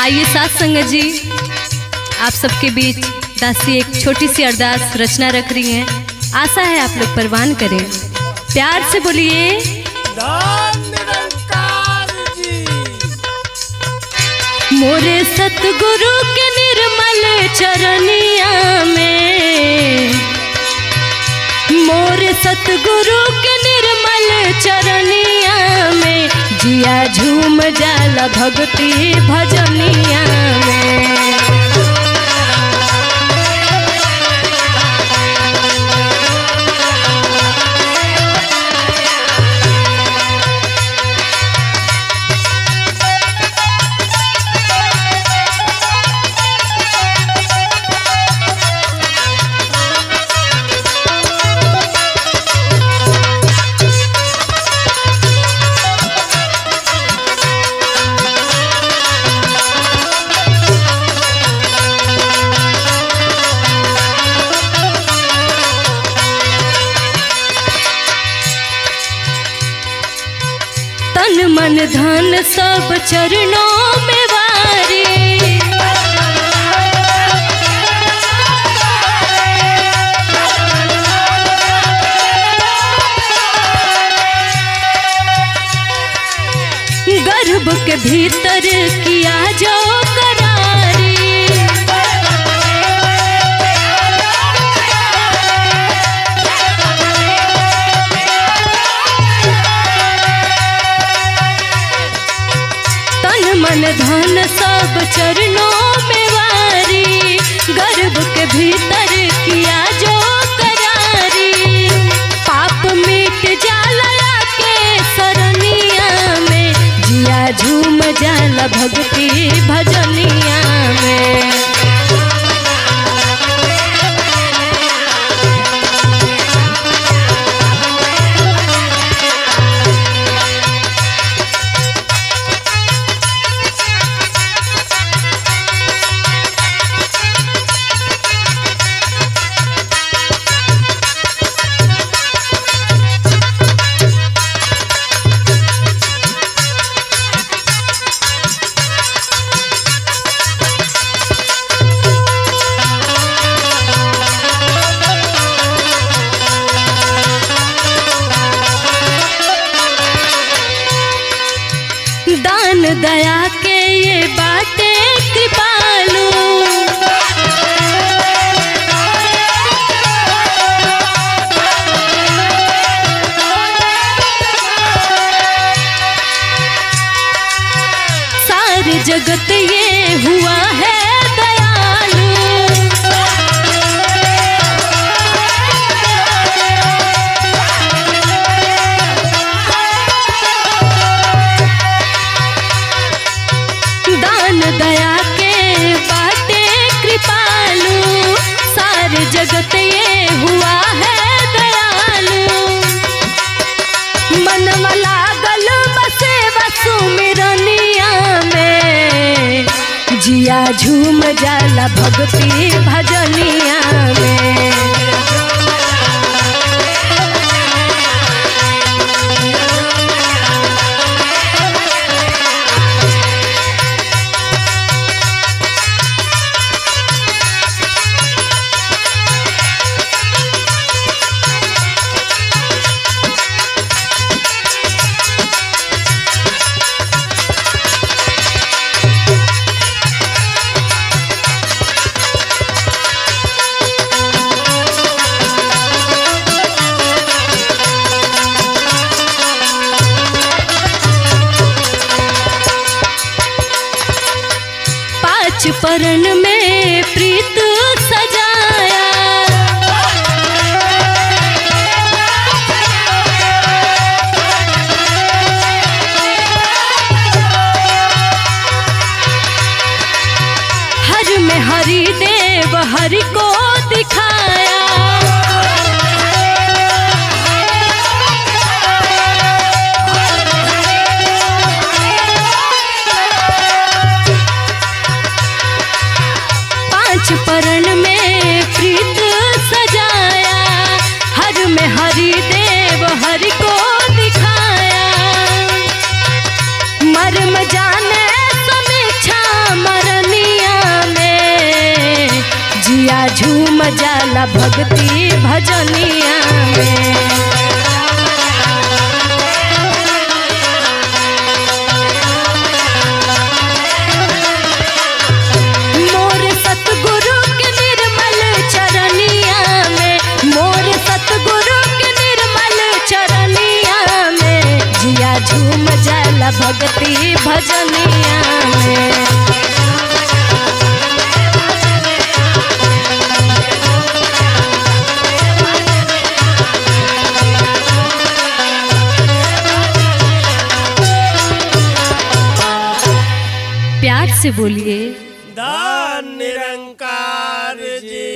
आइए साथ संगत जी, आप सबके बीच दासी एक छोटी सी अरदास रचना रख रही हैं। आशा है आप लोग परवान करें। प्यार से बोलिए। मोरे सतगुरु के निर्मल चरनिया में, मोरे सतगुरु के निर्मल चरनिया में, जिया झूम जाला भक्ति भजनिया में। तन मन धन सब चरणों में वारी, गर्भ के भीतर किया जो करारी, मन धन सब चरणों में वारी, गर्भ के भीतर किया जो करारी। पाप मिट जाला के सरनिया में, जिया झूम जाला भक्ति भजनिया में। दान दया के ये बातें कृपालु, सारे जगत ये हुआ है दयालु। दान दया के बातें कृपालु, सारे जगत ये हुआ है दयालु। मन लागल बसे बसु मिरनिया में, जिया झूम जाला भक्ति भजनिया में। परण में प्रीत सजाया, हर में हरि देव हरि को दिखाया। परण में प्रीत सजाया, हर में हरि देव हरि को दिखाया। मर्म जाने समीक्षा मर झूम जाला भक्ति भजनिया में। मोर सतगुरु के निर्मल चरनिया में, मोर सतगुरु के निर्मल चरनिया में, जिया झूम जाला भक्ति भजनिया में। प्यार से बोलिए धन निरंकार जी।